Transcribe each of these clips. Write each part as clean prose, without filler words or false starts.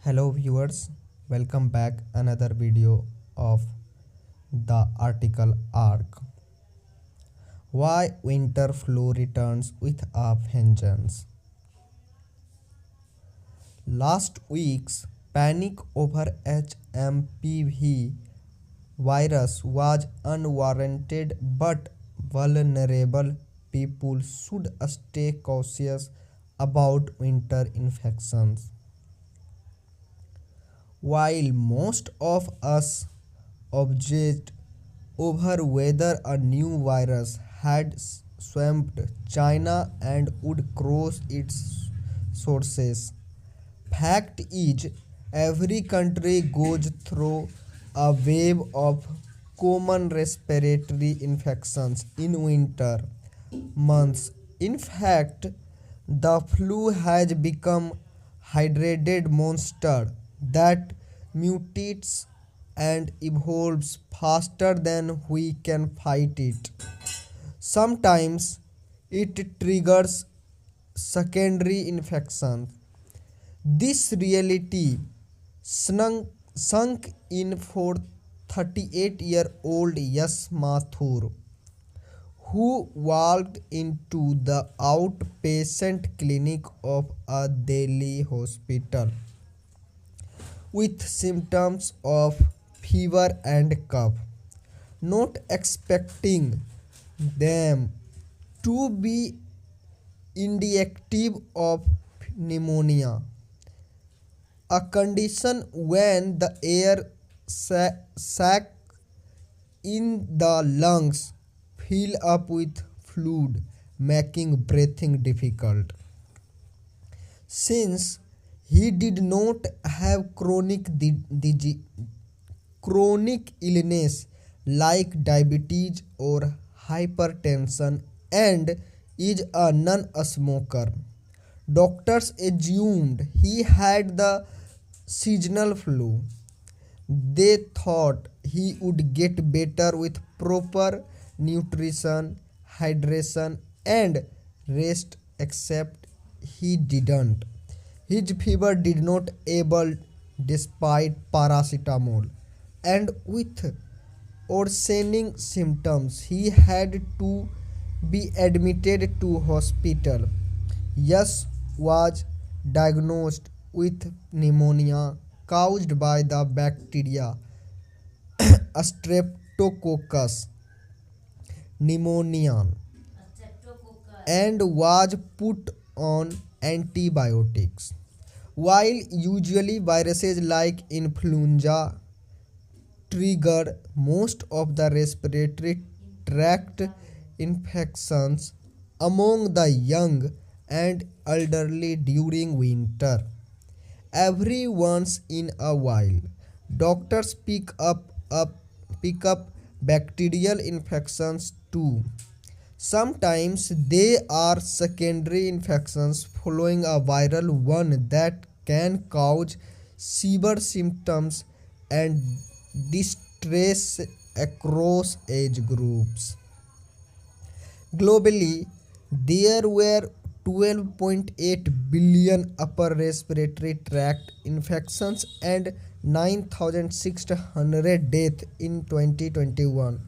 Hello viewers, welcome back another video of the article arc. Why winter flu returns with a vengeance. Last week's panic over HMPV virus was unwarranted, but vulnerable people should stay cautious about winter infections. While most of us obsessed over whether a new virus had swamped China and would cross its sources, fact is every country goes through a wave of common respiratory infections in winter months. In fact, the flu has become hydrated monster that mutates and evolves faster than we can fight it. Sometimes it triggers secondary infections. This reality sunk in for 38-year-old Yash Mathur, who walked into the outpatient clinic of a Delhi hospital with symptoms of fever and cough, not expecting them to be indicative of pneumonia, a condition when the air sac in the lungs fill up with fluid, making breathing difficult. Since he did not have chronic illness like diabetes or hypertension and is a non-smoker, doctors assumed he had the seasonal flu. They thought he would get better with proper nutrition, hydration, and rest, except he didn't. His fever did not able despite paracetamol, and with worsening symptoms he had to be admitted to hospital. Yash was diagnosed with pneumonia caused by the bacteria Streptococcus pneumoniae and was put on antibiotics. While usually viruses like influenza trigger most of the respiratory tract infections among the young and elderly during winter, every once in a while doctors pick up bacterial infections too. Sometimes they are secondary infections following a viral one that can cause severe symptoms and distress across age groups. Globally, there were 12.8 billion upper respiratory tract infections and 9,600 deaths in 2021,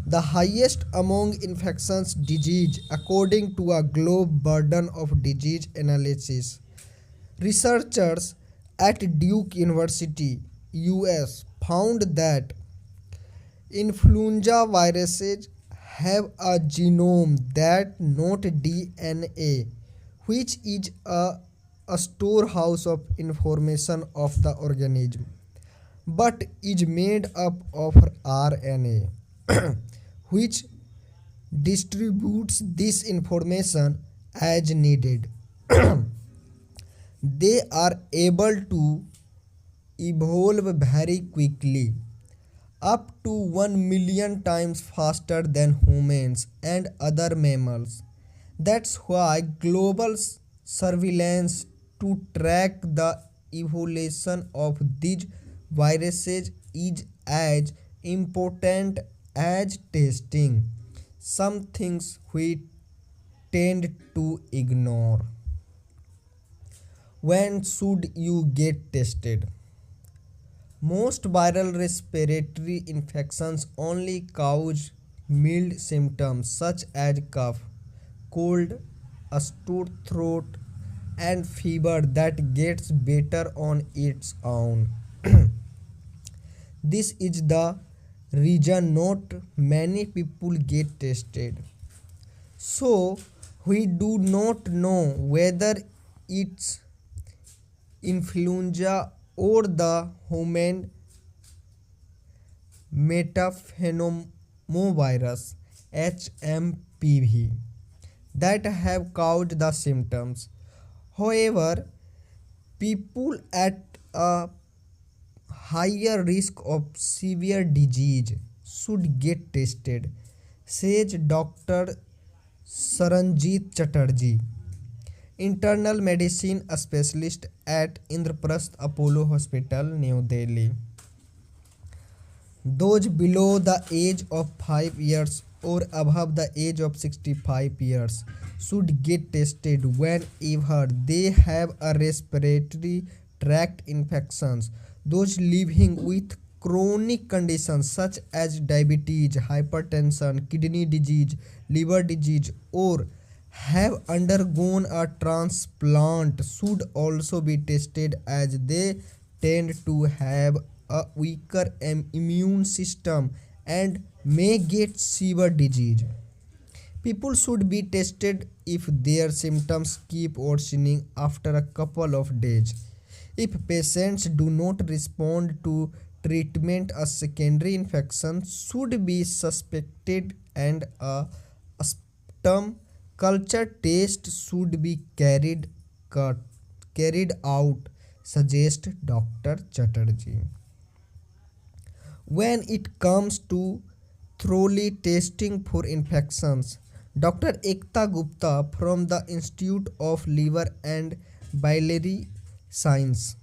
the highest among infectious disease according to a global burden of disease analysis. Researchers at Duke University, US, found that influenza viruses have a genome that not DNA, which is a storehouse of information of the organism, but is made up of RNA, which distributes this information as needed. They are able to evolve very quickly, up to 1 million times faster than humans and other mammals. That's why global surveillance to track the evolution of these viruses is as important as testing, some things we tend to ignore. When should you get tested? Most viral respiratory infections only cause mild symptoms such as cough, cold, a sore throat, and fever that gets better on its own. This is the reason not many people get tested. So, we do not know whether it's influenza or the human metapneumovirus HMPV that have caused the symptoms. However, people at a higher risk of severe disease should get tested, says Dr. Saranjit Chatterjee, internal medicine specialist at Indraprasth Apollo Hospital, New Delhi. Those below the age of 5 years or above the age of 65 years should get tested whenever they have a respiratory tract infections. Those living with chronic conditions such as diabetes, hypertension, kidney disease, liver disease, or have undergone a transplant should also be tested as they tend to have a weaker immune system and may get severe disease. People should be tested if their symptoms keep worsening after a couple of days. If patients do not respond to treatment, a secondary infection should be suspected and a sputum culture test should be carried out, suggests Dr. Chatterjee. When it comes to thoroughly testing for infections, Dr. Ekta Gupta from the Institute of Liver and Biliary Science,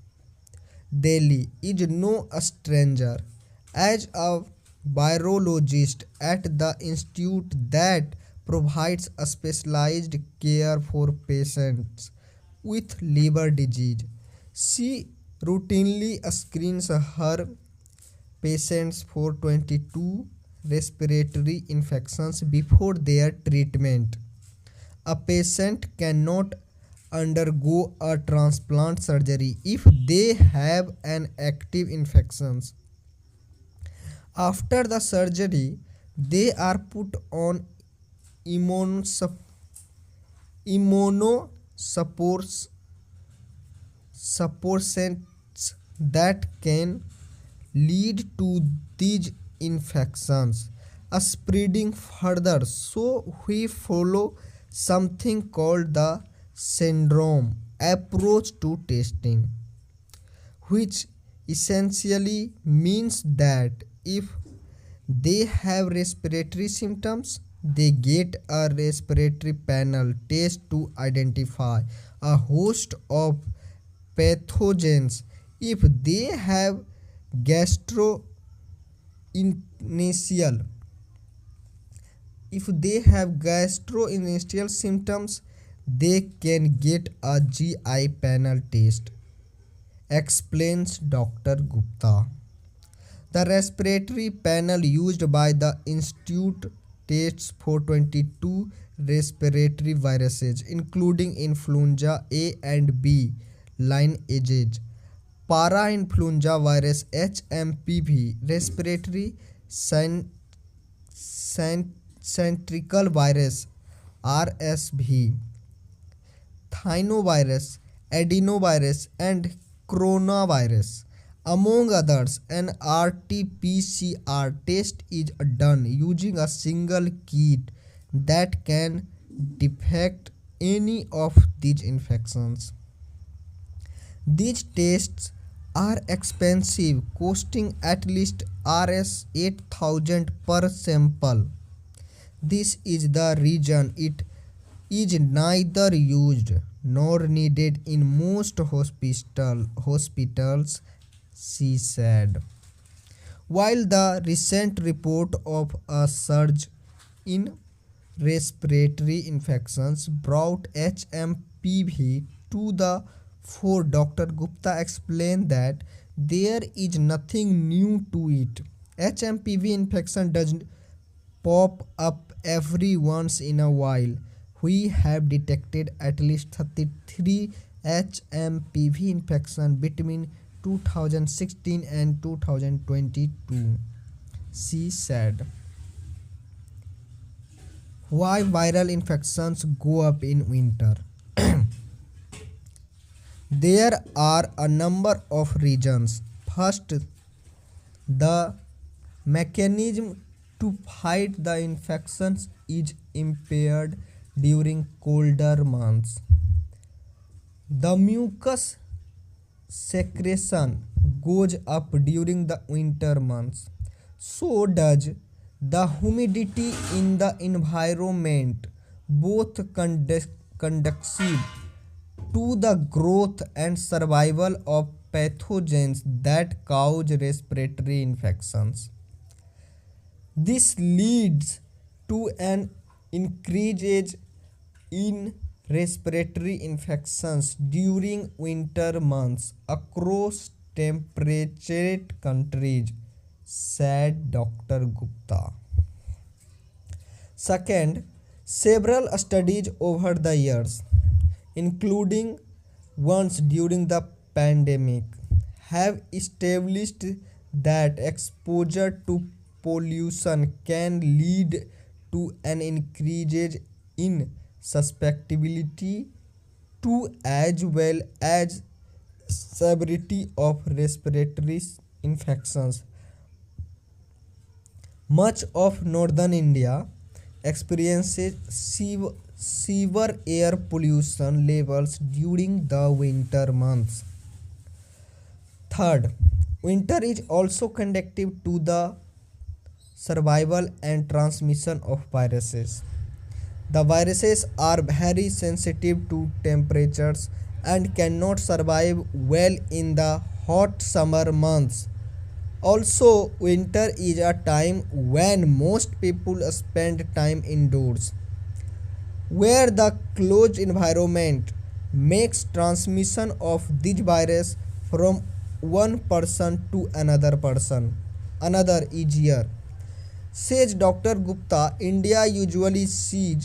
Delhi, is no stranger. As a virologist at the institute that provides a specialized care for patients with liver disease, she routinely screens her patients for 22 respiratory infections before their treatment. A patient cannot undergo a transplant surgery if they have an active infection. After the surgery, they are put on immunosuppressants that can lead to these infections spreading further. So we follow something called the syndrome approach to testing, which essentially means that if they have respiratory symptoms, they get a respiratory panel test to identify a host of pathogens. If they have gastrointestinal symptoms, they can get a GI panel test, explains Dr. Gupta. The respiratory panel used by the institute tests for 22 respiratory viruses, including influenza A and B lineages, parainfluenza virus HMPV, respiratory syncytial virus RSV, rhinovirus, adenovirus, and coronavirus. Among others, an RT-PCR test is done using a single kit that can detect any of these infections. These tests are expensive, costing at least Rs 8,000 per sample. This is the reason it is neither used nor needed in most hospitals, she said. While the recent report of a surge in respiratory infections brought HMPV to the For Dr. Gupta explained that there is nothing new to it. HMPV infection does pop up every once in a while. We have detected at least 33 HMPV infections between 2016 and 2022, she said. Why viral infections go up in winter? There are a number of reasons. First, the mechanism to fight the infections is impaired during colder months. The mucus secretion goes up during the winter months. So does the humidity in the environment, both conducive to the growth and survival of pathogens that cause respiratory infections. This leads to an increase in respiratory infections during winter months across temperate countries, said Dr. Gupta. Second, several studies over the years, including ones during the pandemic, have established that exposure to pollution can lead to an increase in susceptibility to as well as severity of respiratory infections. Much of northern India experiences severe air pollution levels during the winter months. Third, winter is also conducive to the survival and transmission of viruses. The viruses are very sensitive to temperatures and cannot survive well in the hot summer months. Also, winter is a time when most people spend time indoors, where the closed environment makes transmission of this virus from one person to another easier. Says Dr. Gupta, India usually see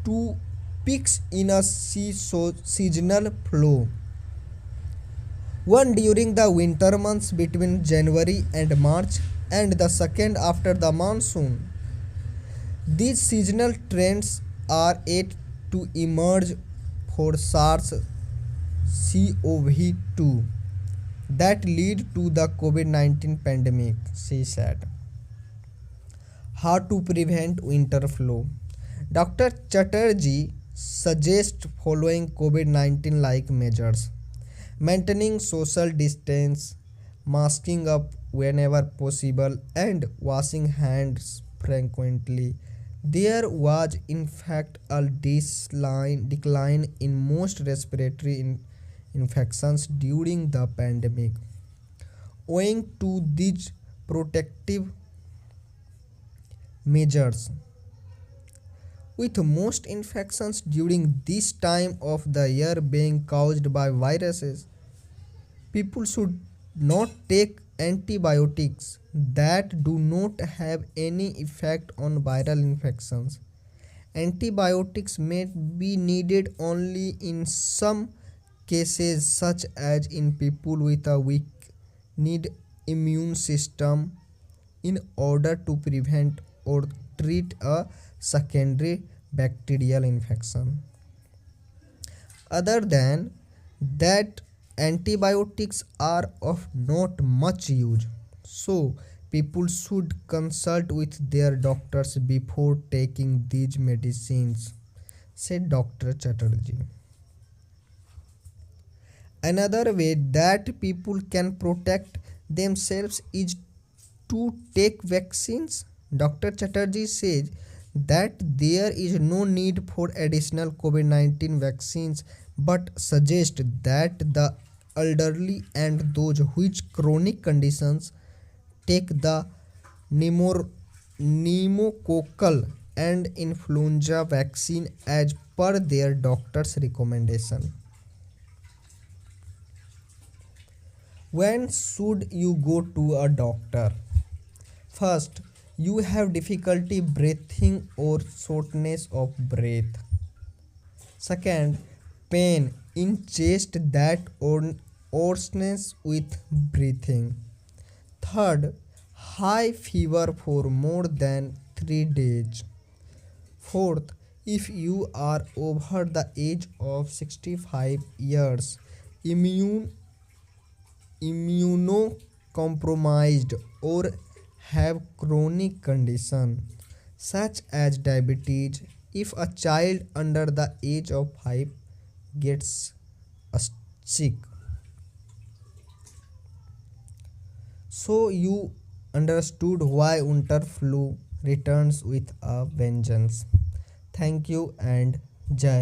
two peaks in a seasonal flow. One during the winter months between January and March, and the second after the monsoon. These seasonal trends are yet to emerge for SARS-CoV-2 that lead to the COVID-19 pandemic, she said. How to prevent winter flu? Dr. Chatterjee suggests following COVID-19 like measures: maintaining social distance, masking up whenever possible, and washing hands frequently. There was, in fact, a decline in most respiratory infections during the pandemic, owing to these protective measures. With most infections during this time of the year being caused by viruses, people should not take antibiotics that do not have any effect on viral infections. Antibiotics may be needed only in some cases, such as in people with a weak need immune system, in order to prevent or treat a secondary bacterial infection. Other than that, antibiotics are of not much use, so people should consult with their doctors before taking these medicines, said Dr. Chatterjee. Another way that people can protect themselves is to take vaccines. Dr. Chatterjee says that there is no need for additional COVID-19 vaccines, but suggests that the elderly and those with chronic conditions take the pneumococcal and influenza vaccine as per their doctor's recommendation. When should you go to a doctor? First, you have difficulty breathing or shortness of breath. Second, pain in chest that worsens with breathing. Third, high fever for more than 3 days. Fourth, if you are over the age of 65 years, immune immunocompromised or have chronic condition such as diabetes. If a child under the age of 5 gets sick, so you understood why winter flu returns with a vengeance. Thank you and Jai